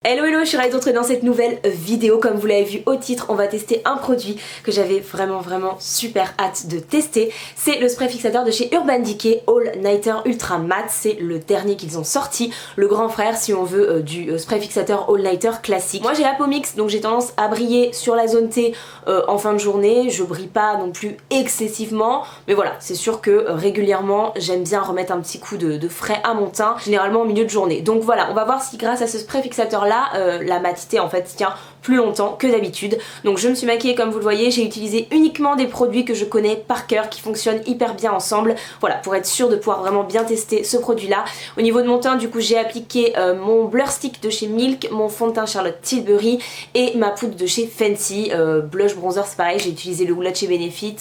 Hello hello, je suis ravie de vous retrouver dans cette nouvelle vidéo. Comme vous l'avez vu au titre, on va tester un produit que j'avais vraiment super hâte de tester. C'est le spray fixateur de chez Urban Decay All Nighter Ultra Matte. C'est le dernier qu'ils ont sorti, le grand frère si on veut du spray fixateur All Nighter classique. Moi j'ai la peau mixte, donc j'ai tendance à briller sur la zone T en fin de journée. Je brille pas non plus excessivement, mais voilà, c'est sûr que régulièrement j'aime bien remettre un petit coup de frais à mon teint, généralement au milieu de journée. Donc voilà, on va voir si grâce à ce spray fixateur là, la matité en fait tient plus longtemps que d'habitude. Donc je me suis maquillée comme vous le voyez, j'ai utilisé uniquement des produits que je connais par cœur, qui fonctionnent hyper bien ensemble, voilà, pour être sûre de pouvoir vraiment bien tester ce produit là. Au niveau de mon teint, du coup j'ai appliqué mon blur stick de chez Milk, mon fond de teint Charlotte Tilbury et ma poudre de chez Fenty. Blush bronzer c'est pareil, j'ai utilisé le Hoola de chez Benefit,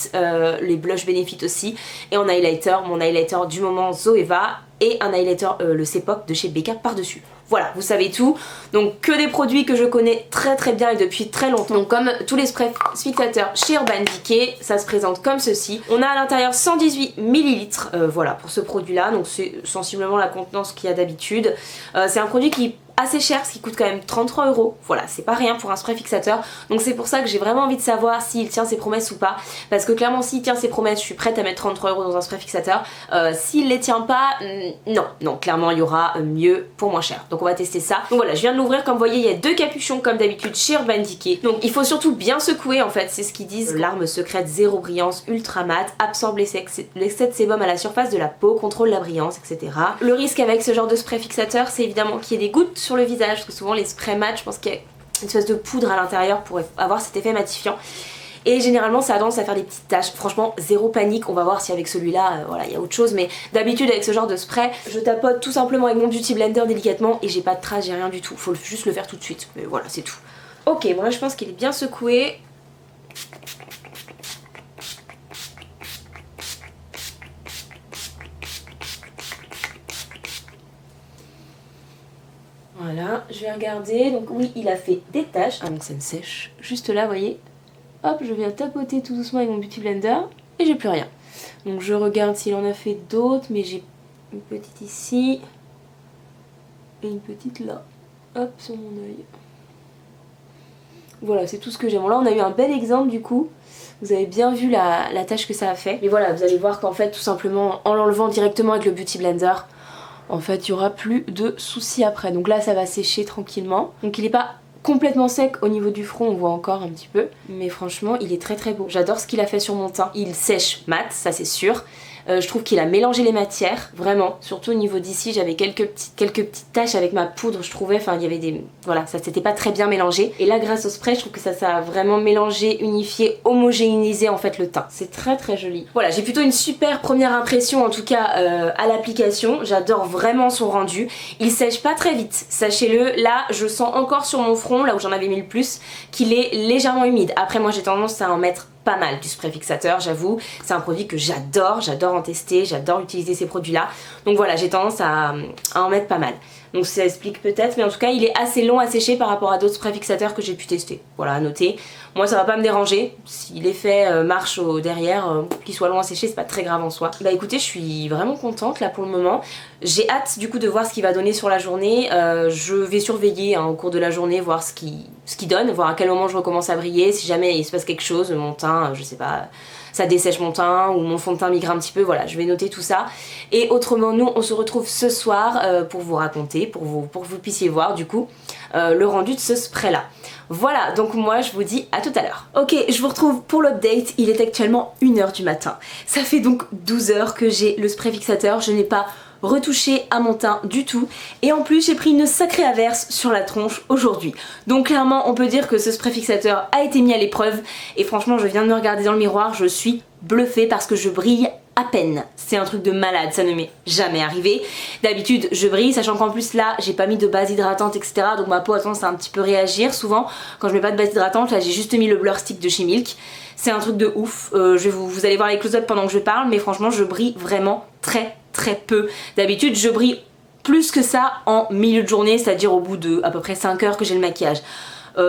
les blush Benefit aussi, et en highlighter, mon highlighter du moment Zoeva, et un highlighter le CPOC de chez Becca par dessus. Voilà, vous savez tout. Donc que des produits que je connais très bien et depuis très longtemps. Donc comme tous les sprays fixateurs chez Urban Decay, ça se présente comme ceci. On a à l'intérieur 118 ml, voilà, pour ce produit là. Donc c'est sensiblement la contenance qu'il y a d'habitude. C'est un produit qui assez cher, ce qui coûte quand même 33 €. Voilà, c'est pas rien pour un spray fixateur. Donc c'est pour ça que j'ai vraiment envie de savoir s'il tient ses promesses ou pas. Parce que clairement s'il tient ses promesses, je suis prête à mettre 33 € dans un spray fixateur. S'il les tient pas, non, clairement il y aura mieux pour moins cher. Donc on va tester ça. Donc voilà, je viens de l'ouvrir, comme vous voyez il y a deux capuchons comme d'habitude chez Urban Decay. Donc il faut surtout bien secouer en fait, c'est ce qu'ils disent. L'arme secrète zéro brillance, ultra mat, absorbe l'excès de sébum à la surface de la peau, contrôle la brillance, etc. Le risque avec ce genre de spray fixateur, c'est évidemment qu'il y ait des gouttes sur le visage, parce que souvent les sprays mat, je pense qu'il y a une espèce de poudre à l'intérieur pour avoir cet effet matifiant. Et généralement ça a tendance à faire des petites taches. Franchement zéro panique, on va voir si avec celui-là voilà, il y a autre chose, mais d'habitude avec ce genre de spray je tapote tout simplement avec mon beauty blender délicatement et j'ai pas de traces, j'ai rien du tout, faut juste le faire tout de suite, mais voilà c'est tout. Ok, bon là je pense qu'il est bien secoué. Voilà, je vais regarder, donc oui il a fait des taches, ah donc ça me sèche, juste là vous voyez. Hop, je viens tapoter tout doucement avec mon beauty blender et j'ai plus rien. Donc je regarde s'il en a fait d'autres, mais j'ai une petite ici et une petite là. Hop, sur mon œil. Voilà, c'est tout ce que j'ai. Bon là on a eu un bel exemple du coup. Vous avez bien vu la tâche que ça a fait. Mais voilà, vous allez voir qu'en fait tout simplement en l'enlevant directement avec le beauty blender, en fait il n'y aura plus de soucis après. Donc là ça va sécher tranquillement. Donc il n'est pas complètement sec au niveau du front, on voit encore un petit peu, mais franchement il est très beau. J'adore ce qu'il a fait sur mon teint. Il sèche mat, ça c'est sûr. Je trouve qu'il a mélangé les matières, vraiment, surtout au niveau d'ici j'avais quelques petites taches avec ma poudre, je trouvais, enfin il y avait des... voilà, ça s'était pas très bien mélangé. Et là grâce au spray je trouve que ça a vraiment mélangé, unifié, homogénéisé en fait le teint. C'est très joli. Voilà, j'ai plutôt une super première impression en tout cas à l'application. J'adore vraiment son rendu. Il sèche pas très vite, sachez-le. Là je sens encore sur mon front, là où j'en avais mis le plus, qu'il est légèrement humide. Après moi j'ai tendance à en mettre pas mal du spray fixateur, j'avoue. C'est un produit que j'adore en tester, j'adore utiliser ces produits là. Donc voilà, j'ai tendance à en mettre pas mal. Donc ça explique peut-être, mais en tout cas il est assez long à sécher par rapport à d'autres sprays fixateurs que j'ai pu tester. Voilà, à noter. Moi ça va pas me déranger, si l'effet marche derrière, qu'il soit long à sécher c'est pas très grave en soi. Bah écoutez, je suis vraiment contente là pour le moment. J'ai hâte du coup de voir ce qu'il va donner sur la journée. Je vais surveiller au cours de la journée, voir ce qu'il donne, voir à quel moment je recommence à briller, si jamais il se passe quelque chose, mon teint, je sais pas, ça dessèche mon teint ou mon fond de teint migre un petit peu, voilà, je vais noter tout ça. Et autrement, nous on se retrouve ce soir pour vous raconter, pour que vous puissiez voir du coup le rendu de ce spray là. Voilà, donc moi je vous dis à tout à l'heure. Ok, je vous retrouve pour l'update, il est actuellement 1 h du matin. Ça fait donc 12 heures que j'ai le spray fixateur, je n'ai pas retouché à mon teint du tout, et en plus j'ai pris une sacrée averse sur la tronche aujourd'hui. Donc clairement on peut dire que ce spray fixateur a été mis à l'épreuve, et franchement je viens de me regarder dans le miroir, je suis bluffée parce que je brille à peine. C'est un truc de malade, ça ne m'est jamais arrivé. D'habitude je brille, sachant qu'en plus là j'ai pas mis de base hydratante etc, donc ma peau a tendance à un petit peu réagir souvent quand je mets pas de base hydratante. Là j'ai juste mis le blur stick de chez Milk. C'est un truc de ouf, vous allez voir les close-up pendant que je parle, mais franchement je brille vraiment très peu. D'habitude je brille plus que ça en milieu de journée, c'est-à-dire au bout de à peu près 5 heures que j'ai le maquillage.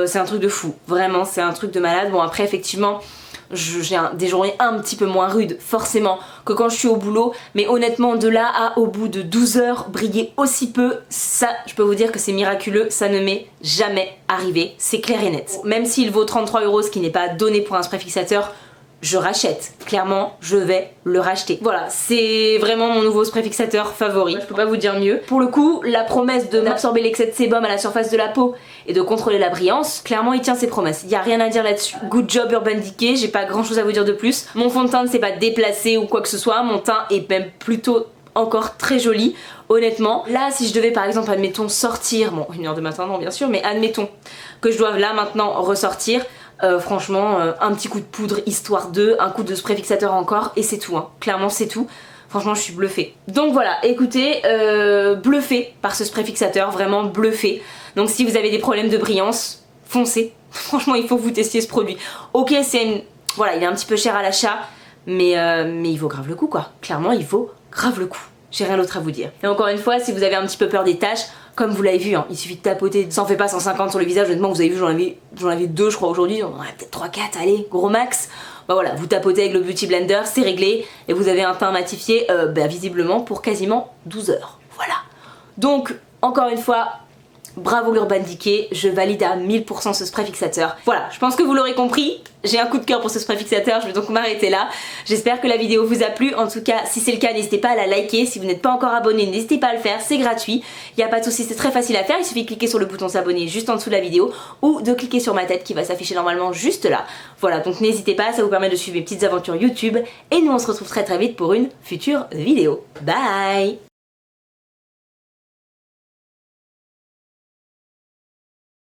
C'est un truc de fou, vraiment c'est un truc de malade. Bon après effectivement j'ai des journées un petit peu moins rudes, forcément, que quand je suis au boulot. Mais honnêtement, de là à au bout de 12 heures, briller aussi peu, ça, je peux vous dire que c'est miraculeux, ça ne m'est jamais arrivé, c'est clair et net. Même s'il vaut 33 €, ce qui n'est pas donné pour un spray fixateur, je rachète. Clairement, je vais le racheter. Voilà, c'est vraiment mon nouveau spray fixateur favori. Je peux pas vous dire mieux. Pour le coup, la promesse de n'absorber l'excès de sébum à la surface de la peau et de contrôler la brillance, clairement il tient ses promesses. Il y a rien à dire là-dessus. Good job Urban Decay, j'ai pas grand chose à vous dire de plus. Mon fond de teint ne s'est pas déplacé ou quoi que ce soit. Mon teint est même plutôt encore très joli, honnêtement. Là, si je devais par exemple, admettons, sortir, bon, 1h du matin, non bien sûr, mais admettons que je doive là maintenant ressortir, franchement, un petit coup de poudre histoire de, un coup de spray fixateur encore, et c'est tout, hein. Clairement c'est tout. Franchement je suis bluffée. Donc voilà, écoutez, bluffée par ce spray fixateur, vraiment bluffée. Donc si vous avez des problèmes de brillance, foncez. Franchement il faut que vous testiez ce produit. Ok, voilà, il est un petit peu cher à l'achat, mais il vaut grave le coup quoi. Clairement il vaut grave le coup. J'ai rien d'autre à vous dire. Et encore une fois, si vous avez un petit peu peur des taches, comme vous l'avez vu, hein, il suffit de tapoter, ça en fait pas 150 sur le visage, honnêtement vous avez vu, j'en avais 2 je crois aujourd'hui, j'en aurais peut-être 3-4, allez, gros max. Bah voilà, vous tapotez avec le Beauty Blender, c'est réglé, et vous avez un teint matifié, visiblement pour quasiment 12 heures. Voilà. Donc, encore une fois, bravo Urban Decay, je valide à 1000% ce spray fixateur. Voilà, je pense que vous l'aurez compris, j'ai un coup de cœur pour ce spray fixateur, je vais donc m'arrêter là. J'espère que la vidéo vous a plu, en tout cas si c'est le cas n'hésitez pas à la liker, si vous n'êtes pas encore abonné n'hésitez pas à le faire, c'est gratuit, il n'y a pas de souci, c'est très facile à faire, il suffit de cliquer sur le bouton s'abonner juste en dessous de la vidéo ou de cliquer sur ma tête qui va s'afficher normalement juste là. Voilà, donc n'hésitez pas, ça vous permet de suivre mes petites aventures YouTube et nous on se retrouve très vite pour une future vidéo. Bye!